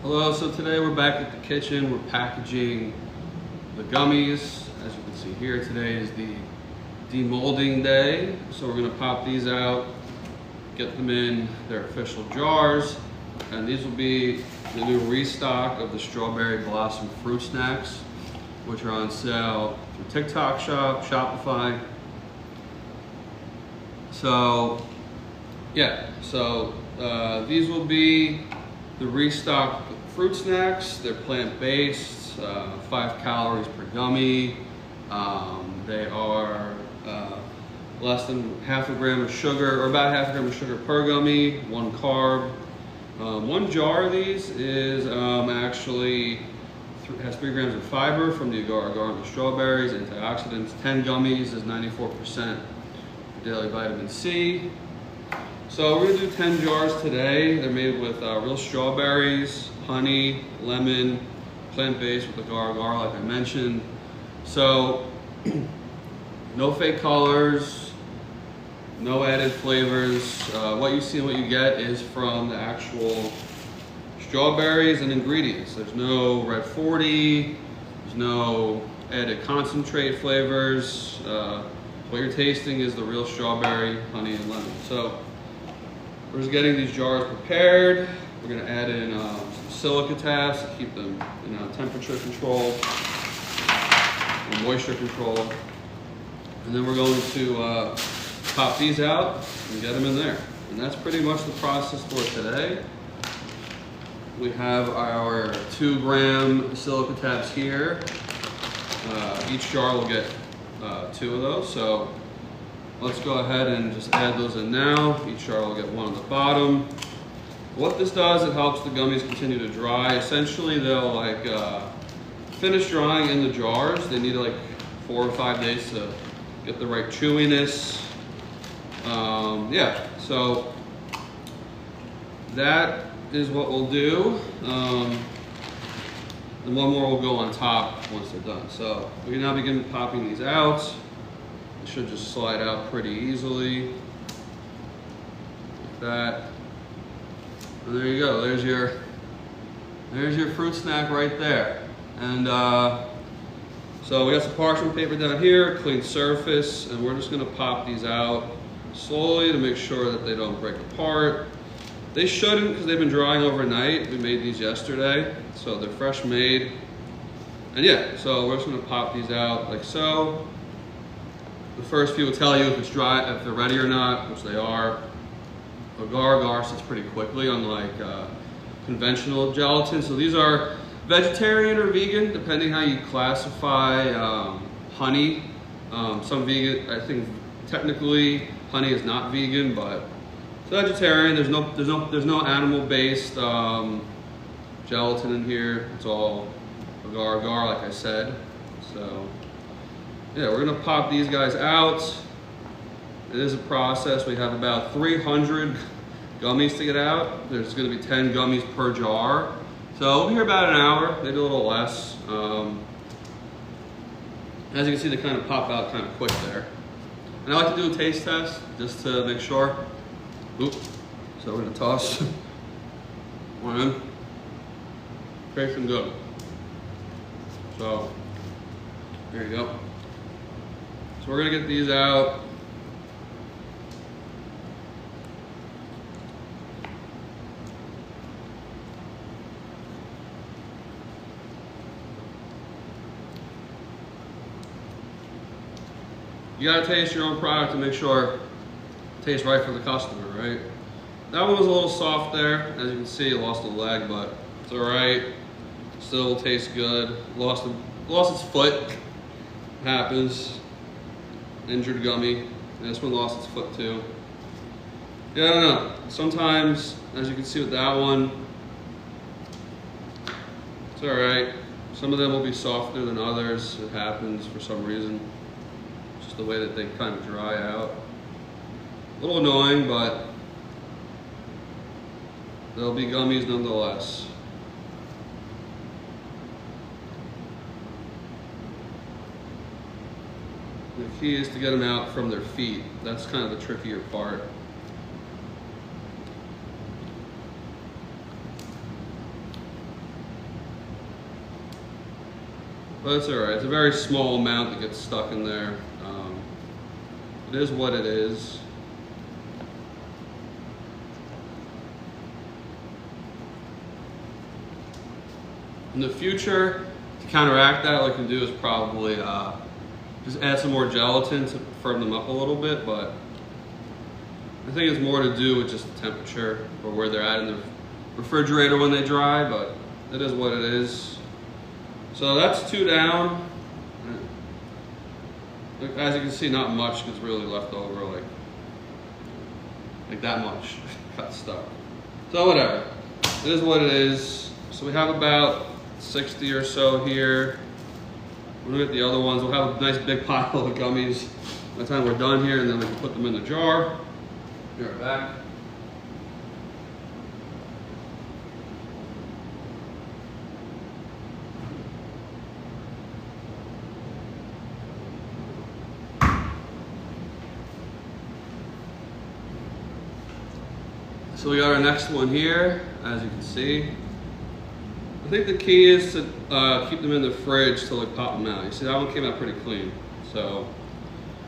Hello, so today we're back at the kitchen. We're packaging the gummies. As you can see here, today is the demolding day. So we're gonna pop these out, get them in their official jars. And these will be the new restock of the strawberry blossom fruit snacks, which are on sale through TikTok Shop, Shopify. So, yeah, these will be the restock fruit snacks. They're plant-based, 5 calories per gummy. They are less than half a gram of sugar, or about half a gram of sugar per gummy, 1 carb. One jar of these is actually has 3 grams of fiber from the Agar and the strawberries, antioxidants. 10 gummies is 94% daily vitamin C. So we're gonna do 10 jars today. They're made with real strawberries, honey, lemon, plant-based with Agar, like I mentioned. So no fake colors, no added flavors. What you see and what you get is from the actual strawberries and ingredients. There's no red 40, there's no added concentrate flavors. What you're tasting is the real strawberry, honey, and lemon. So we're just getting these jars prepared. We're gonna add in some silica tabs to keep them in temperature control and moisture control. And then we're going to pop these out and get them in there. And that's pretty much the process for today. We have our 2 gram silica tabs here. Each jar will get 2 of those. So let's go ahead and just add those in now. Each jar will get 1 on the bottom. What this does, it helps the gummies continue to dry. Essentially, they'll finish drying in the jars. They need 4 or 5 days to get the right chewiness. Yeah, so that is what we'll do. And 1 more will go on top once they're done. So we can now begin popping these out. It should just slide out pretty easily, like that. And there you go, there's your fruit snack right there. And so we got some parchment paper down here, clean surface, and we're just gonna pop these out slowly to make sure that they don't break apart. They shouldn't, because they've been drying overnight. We made these yesterday, so they're fresh made. And yeah, so we're just gonna pop these out like so. The first few will tell you if it's dry, if they're ready or not, which they are. Agar sits pretty quickly, unlike conventional gelatin. So these are vegetarian or vegan, depending how you classify honey. Some vegan, I think technically honey is not vegan, but it's vegetarian. There's no animal-based gelatin in here. It's all Agar, like I said. So yeah, we're gonna pop these guys out. It is a process. We have about 300 gummies to get out. There's gonna be 10 gummies per jar. So we'll be here about an hour, maybe a little less. As you can see, they kind of pop out kind of quick there. And I like to do a taste test just to make sure. Oop. So we're gonna toss one in. Tastes good. So there you go. So we're gonna get these out. You gotta taste your own product to make sure it tastes right for the customer, right? That one was a little soft there. As you can see, it lost a leg, but it's all right. Still tastes good. Lost its foot. Happens. Injured gummy. And this one lost its foot too. Yeah, I don't know. Sometimes, as you can see with that one, it's all right. Some of them will be softer than others. It happens for some reason. Just the way that they kind of dry out. A little annoying, but they'll be gummies nonetheless. The key is to get them out from their feet. That's kind of the trickier part. But it's alright. It's a very small amount that gets stuck in there. It is what it is. In the future, to counteract that, what I can do is probably just add some more gelatin to firm them up a little bit, but I think it's more to do with just the temperature or where they're at in the refrigerator when they dry, but it is what it is. So that's 2 down. As you can see, not much gets really left over, like that much got stuck. So whatever, it is what it is. So we have about 60 or so here. We'll get the other ones. We'll have a nice big pile of gummies by the time we're done here, and then we can put them in the jar. Be right back. So we got our next one here, as you can see. I think the key is to keep them in the fridge till they pop them out. You see, that one came out pretty clean. So,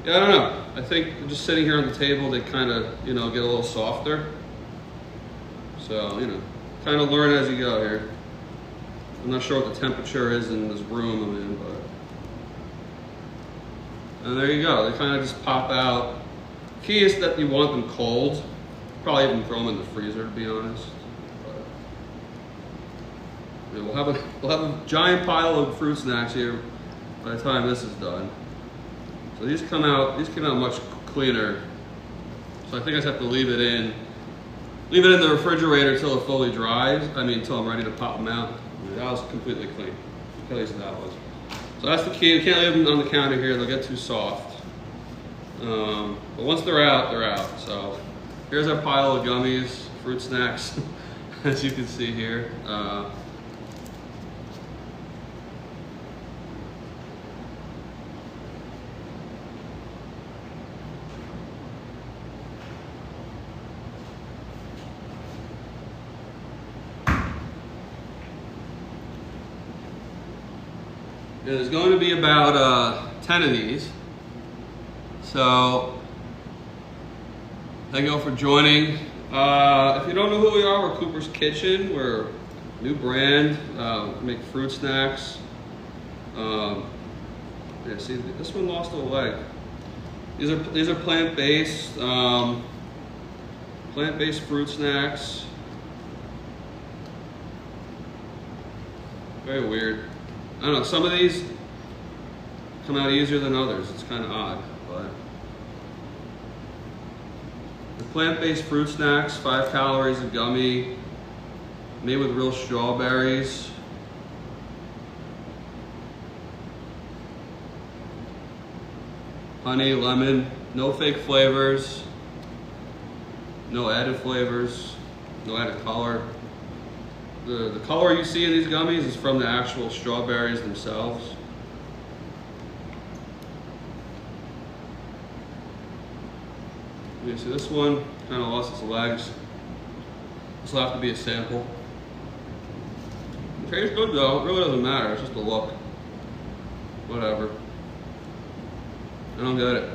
yeah, I don't know. I think just sitting here on the table, they kind of, get a little softer. So, kind of learn as you go here. I'm not sure what the temperature is in this room I'm in, but. And there you go. They kind of just pop out. Key is that you want them cold. Probably even throw them in the freezer, to be honest. But, yeah, we'll have a giant pile of fruit snacks here by the time this is done. So these came out much cleaner. So I think I just have to leave it in the refrigerator until it fully dries. Until I'm ready to pop them out. That was completely clean. At least that was. So that's the key. You can't leave them on the counter here; they'll get too soft. But once they're out, they're out. So. Here's our pile of gummies, fruit snacks, as you can see here. There's going to be about 10 of these. So. Thank you all for joining. If you don't know who we are, we're Cooper's Kitchen. We're a new brand. We make fruit snacks. Yeah, see, this one lost a leg. These are plant-based fruit snacks. Very weird. I don't know. Some of these come out easier than others. It's kind of odd, but. The plant-based fruit snacks, 5 calories a gummy, made with real strawberries. Honey, lemon, no fake flavors, no added flavors, no added color. The color you see in these gummies is from the actual strawberries themselves. You see this one kind of lost its legs. This will have to be a sample. It tastes good though, it really doesn't matter, it's just a look. Whatever. I don't get it.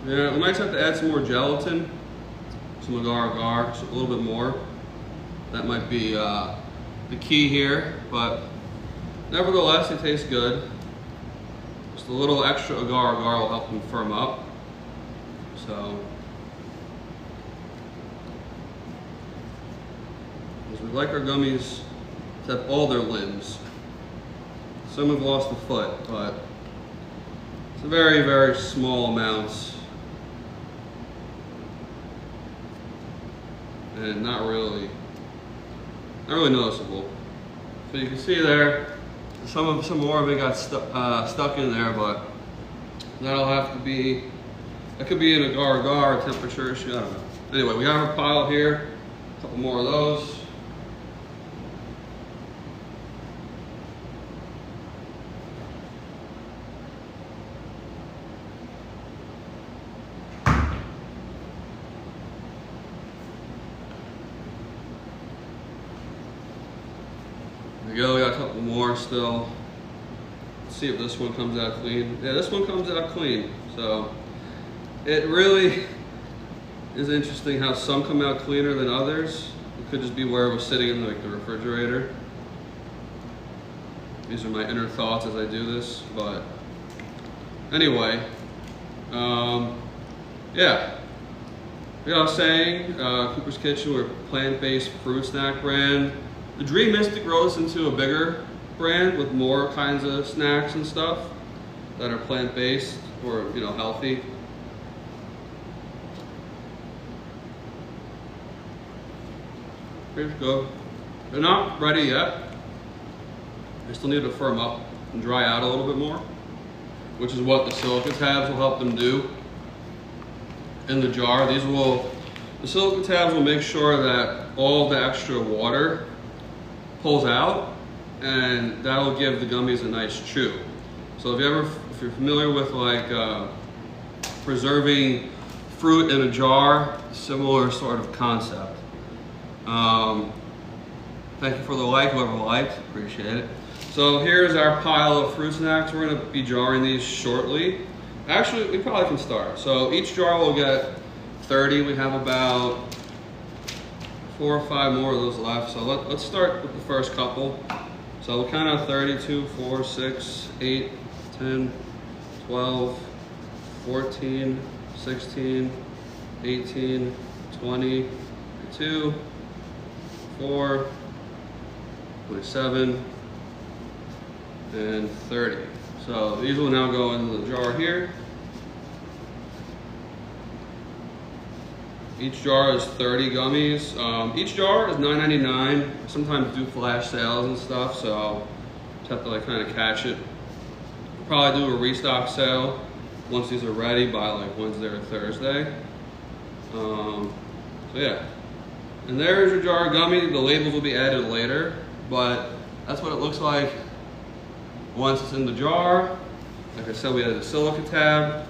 Yeah, we might have to add some more gelatin, some agar, a little bit more. That might be the key here, but nevertheless, it tastes good. Just a little extra agar will help them firm up. So, because we like our gummies to have all their limbs. Some have lost a foot, but it's a very, very small amounts. And not really noticeable. So you can see there, some more of it got stuck in there, but that'll have to be, that could be an agar temperature issue, I don't know. Anyway, we have our pile here, a couple more of those. we go, we got a couple more still. Let's see if this one comes out clean. Yeah, this one comes out clean. So it really is interesting how some come out cleaner than others. It could just be where it was sitting in like the refrigerator. These are my inner thoughts as I do this, but anyway, yeah. Like I was saying, Cooper's Kitchen, we're a plant-based fruit snack brand. The Dream Mystic grows us into a bigger brand with more kinds of snacks and stuff that are plant-based or, you know, healthy. Here we go. They're not ready yet. They still need to firm up and dry out a little bit more, which is what the silica tabs will help them do in the jar. The silica tabs will make sure that all the extra water pulls out, and that will give the gummies a nice chew. So if you're familiar with like preserving fruit in a jar, similar sort of concept. Thank you for the like, whoever liked, appreciate it. So here's our pile of fruit snacks. We're gonna be jarring these shortly. Actually, we probably can start. So each jar will get 30. We have about 4 or 5 more of those left. So let's start with the first couple. So we'll count out 32, 4, 6, 8, 10, 12, 14, 16, 18, 20, 22, 4, 27, and 30. So these will now go into the jar here. Each jar is 30 gummies. Each jar is $9.99. I sometimes do flash sales and stuff, so I'll just have to like kind of catch it. I'll probably do a restock sale once these are ready by like Wednesday or Thursday. So yeah. And there's your jar of gummy. The labels will be added later, but that's what it looks like once it's in the jar. Like I said, we added a silica tab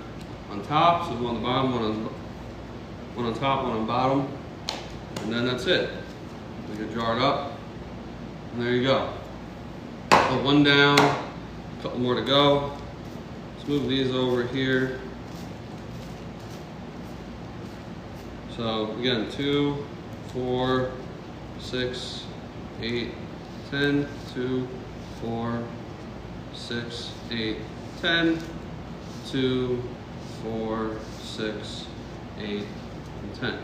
on top, so there's one on the bottom, one on top, one on bottom, and then that's it. We get jarred up, and there you go. Put one down, a couple more to go. Let's move these over here. So again, 2, 4, 6, 8, 10, 2, 4, 6, 8, 10, 2, 4, 6, 8, and 10.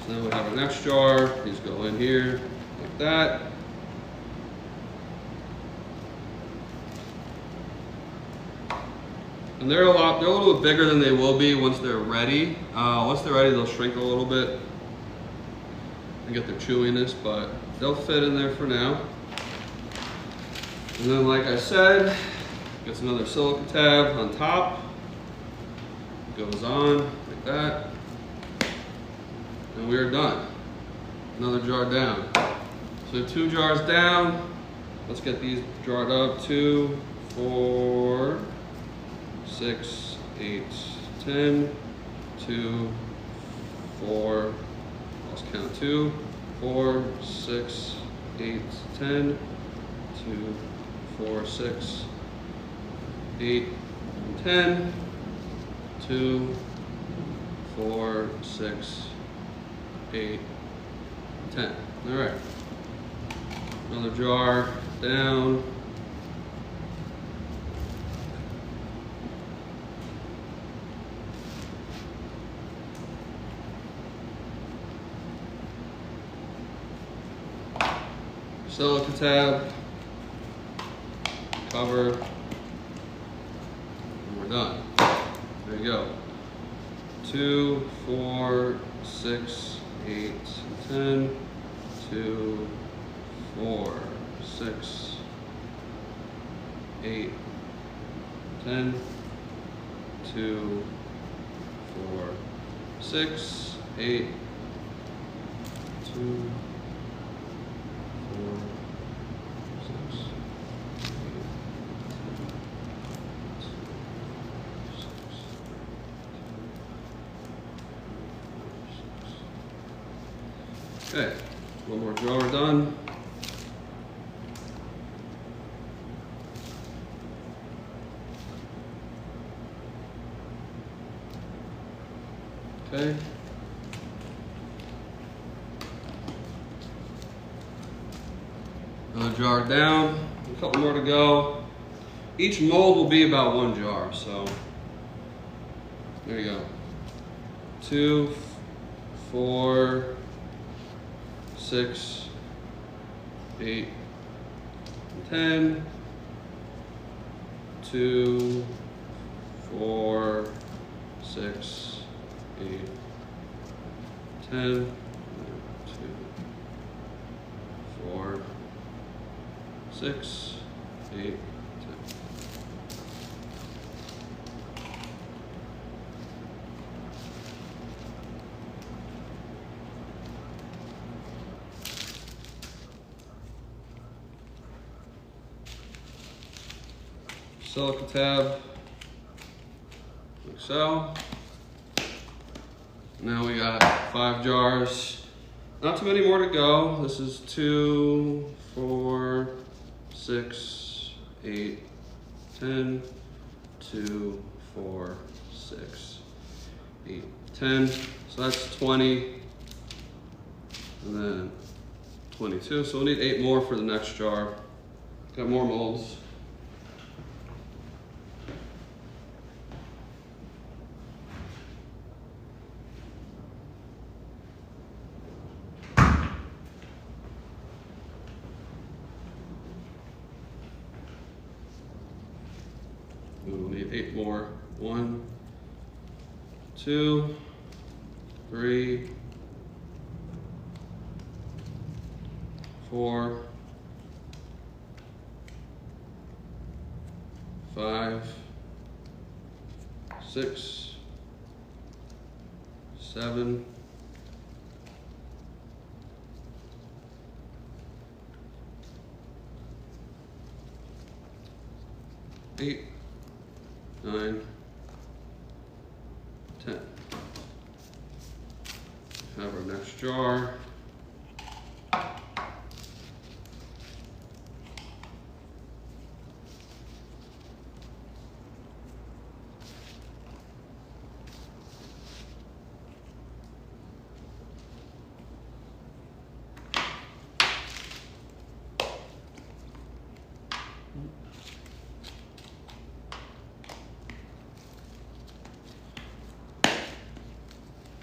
So then we have our next jar. These go in here like that. And they're a little bit bigger than they will be once they're ready. Once they're ready, they'll shrink a little bit and get their chewiness, but they'll fit in there for now. And then, like I said, gets another silica tab on top. Goes on like that. And we are done. Another jar down. So 2 jars down. Let's get these jarred up. 2, 4, 6, 8, 10, 2, 4, let's count 2, 4, 6, 8, 10, 2, 4, 6, 8, and 10, 2, 4, 6, 8, 10. All right. Another jar down. Silica tab, cover, and we're done. There you go. 2, 4, 6, 8, 10, 2, 4, 6, 8, 10, 2, 4, 6, 8, 2, 4, 6, 8, 10, 2, 4, 6. Okay, one more jar done. Okay. Another jar down, a couple more to go. Each mold will be about 1 jar, so there you go. 2, 4, 6, 8, 10. 2, 4, 6, 8, 10. 2, 4, 6, 8, 10. Silica tab, like so. Now we got 5 jars. Not too many more to go. This is 2, 4, 6, 8, 10. 2, 4, 6, 8, 10. So that's 20. And then 22. So we'll need 8 more for the next jar. Got more molds. We'll need 8 more. 1, 2, 3, 4, 5, 6, 7, 8, 9, 10. Have our next jar.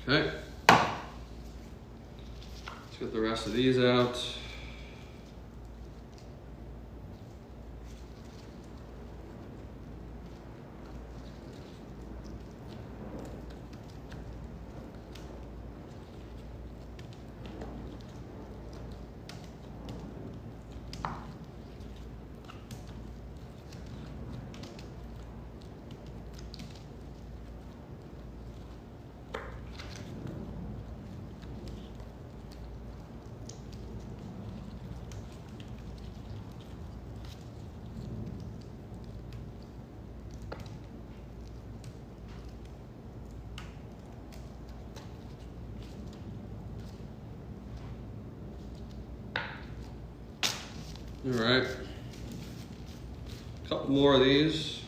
Okay, let's get the rest of these out. All right, a couple more of these.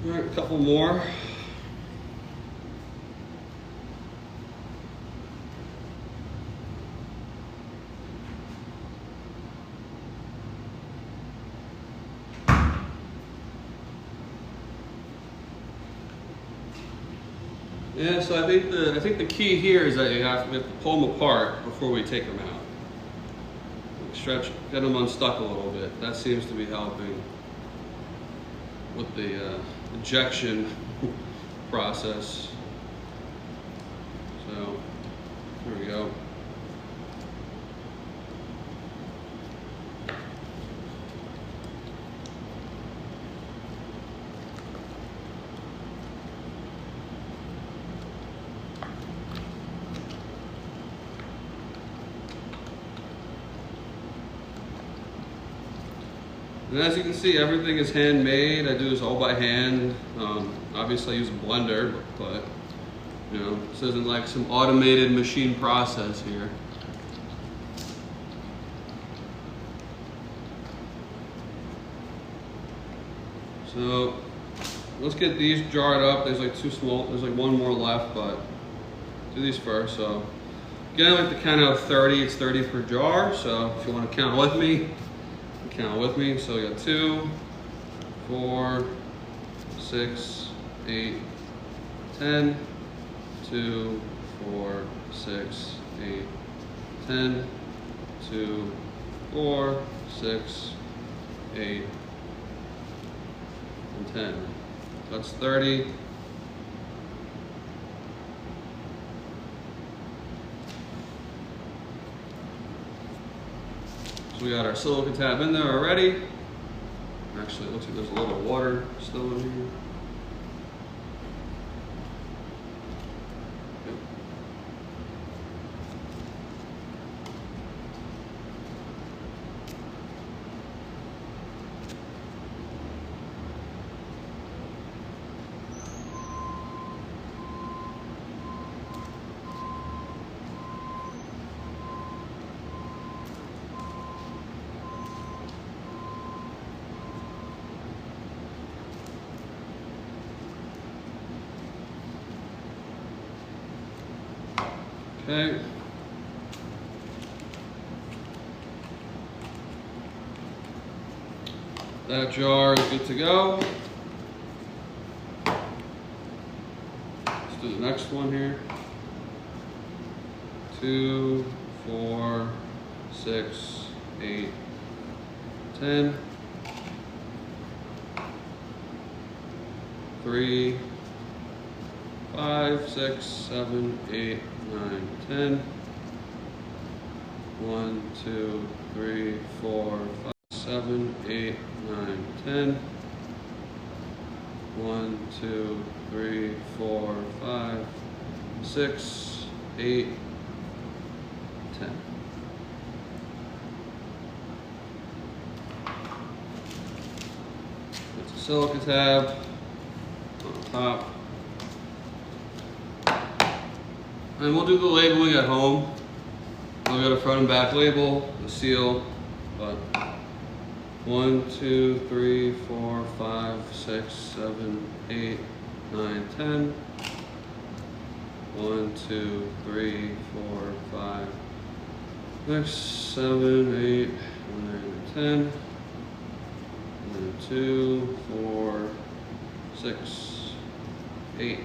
All right, a couple more. Yeah, so I think the key here is that we have to pull them apart before we take them out. Stretch, get them unstuck a little bit. That seems to be helping with the ejection process. So here we go. And as you can see, everything is handmade. I do this all by hand. Obviously I use a blender, but you know, this isn't like some automated machine process here. So let's get these jarred up. There's like there's like one more left, but do these first. So again, I like to count out 30. It's 30 per jar. So if you want to count with me, count with me. So we got 2, 4, 6, 8, 10, 2, 4, 6, 8, 10, 2, 4, 6, 8, and 10. That's 30. So we got our silica tab in there already. Actually, it looks like there's a little water still in here. Okay. That jar is good to go. Let's do the next one here. 2, 4, 6, 8, 10. 3, 5, 6, 7, 8, 9, 10. 1, 2, 3, 4, 5, 7, 8, 9, 10. 1, 2, 3, 4, 5, 6, 8, 10. It's a silica tab on top. And we'll do the labeling at home. I'll get a front and back label, the seal, but 1, 2, 3, 4, 5, 6, 7, 8, 9, 10. 1, 2, 3, 4, 5, 6, 7, 8, 9, 10. 1, 2, 4, 6, 8,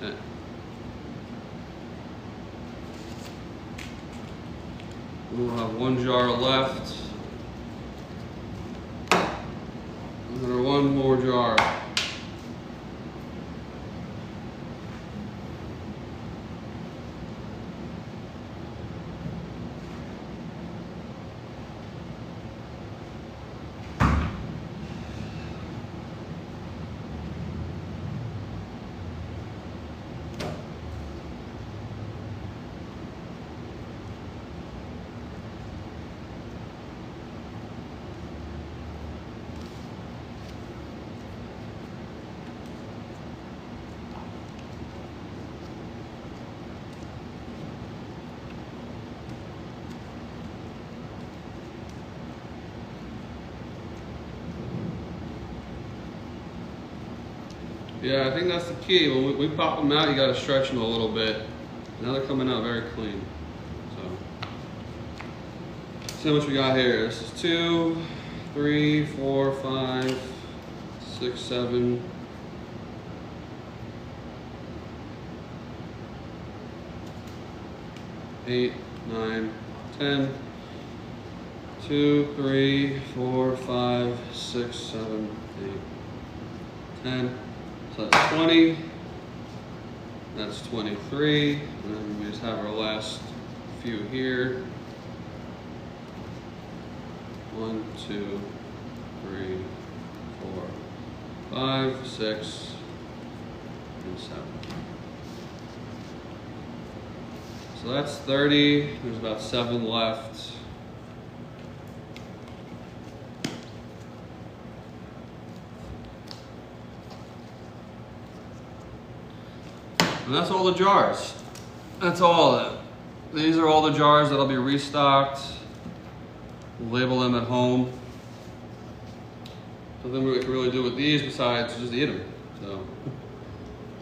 10. We'll have one jar left. And one more jar. Yeah, I think that's the key. When we pop them out, you got to stretch them a little bit. Now they're coming out very clean. So, see how much we got here. This is 2, 3, 4, 5, 6, 7, 8, 9, 10. 2, 3, 4, 5, 6, 7, 8, 10. So that's 20. That's 23. And then we just have our last few here. 1, 2, 3, 4, 5, 6, and 7. So that's 30. There's about 7 left. And that's all the jars. That's all of it. These are all the jars that'll be restocked. We'll label them at home. Nothing we can really do with these besides just eat them. So,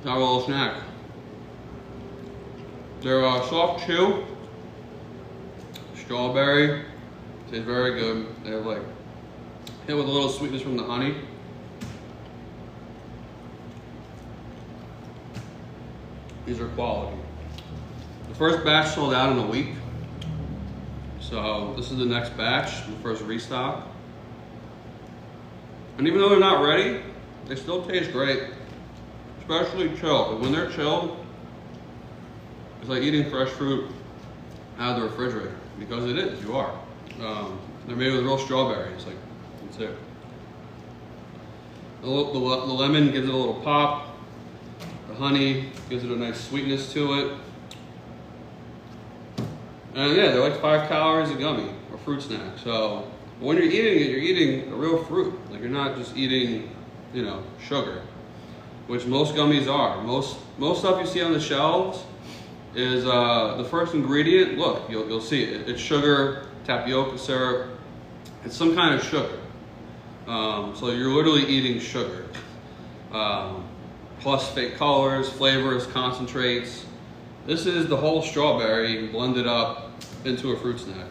our little snack. They're soft chew, strawberry. Tastes very good. They have like hit with a little sweetness from the honey. These are quality. The first batch sold out in a week. So this is the next batch, the first restock. And even though they're not ready, they still taste great. Especially chilled. But when they're chilled, it's like eating fresh fruit out of the refrigerator. Because it is, you are. They're made with real strawberries, like, that's it. The lemon gives it a little pop. The honey gives it a nice sweetness to it. And yeah, they're like 5 calories a gummy, or fruit snack. So when you're eating it, you're eating a real fruit. Like you're not just eating, you know, sugar, which most gummies are. Most stuff you see on the shelves is the first ingredient. Look, you'll see it. It's sugar, tapioca syrup. It's some kind of sugar. So you're literally eating sugar. Plus fake colors, flavors, concentrates. This is the whole strawberry blended up into a fruit snack.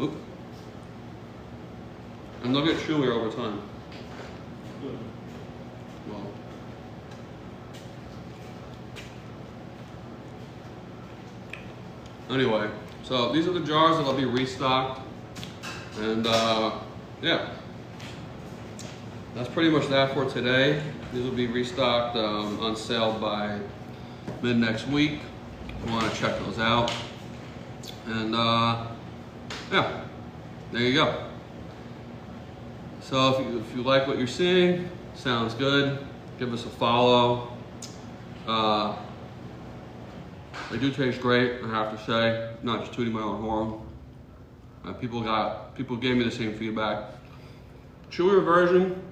Oop. And they'll get chewier over time. Well. Anyway, so these are the jars that'll be restocked. And yeah. That's pretty much that for today. These will be restocked on sale by mid next week. If you want to check those out. And yeah, there you go. So if you like what you're seeing, sounds good, give us a follow. They do taste great, I have to say. Not just tooting my own horn. People gave me the same feedback. Chewier version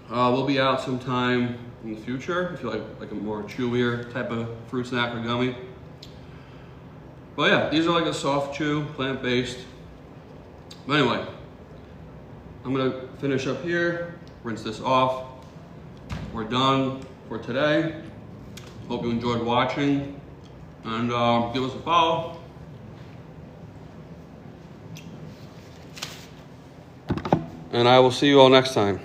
will be out sometime in the future if you like a more chewier type of fruit snack or gummy. But yeah, these are like a soft chew, plant-based. But anyway, I'm gonna finish up here, rinse this off. We're done for today. Hope you enjoyed watching, and give us a follow. And I will see you all next time.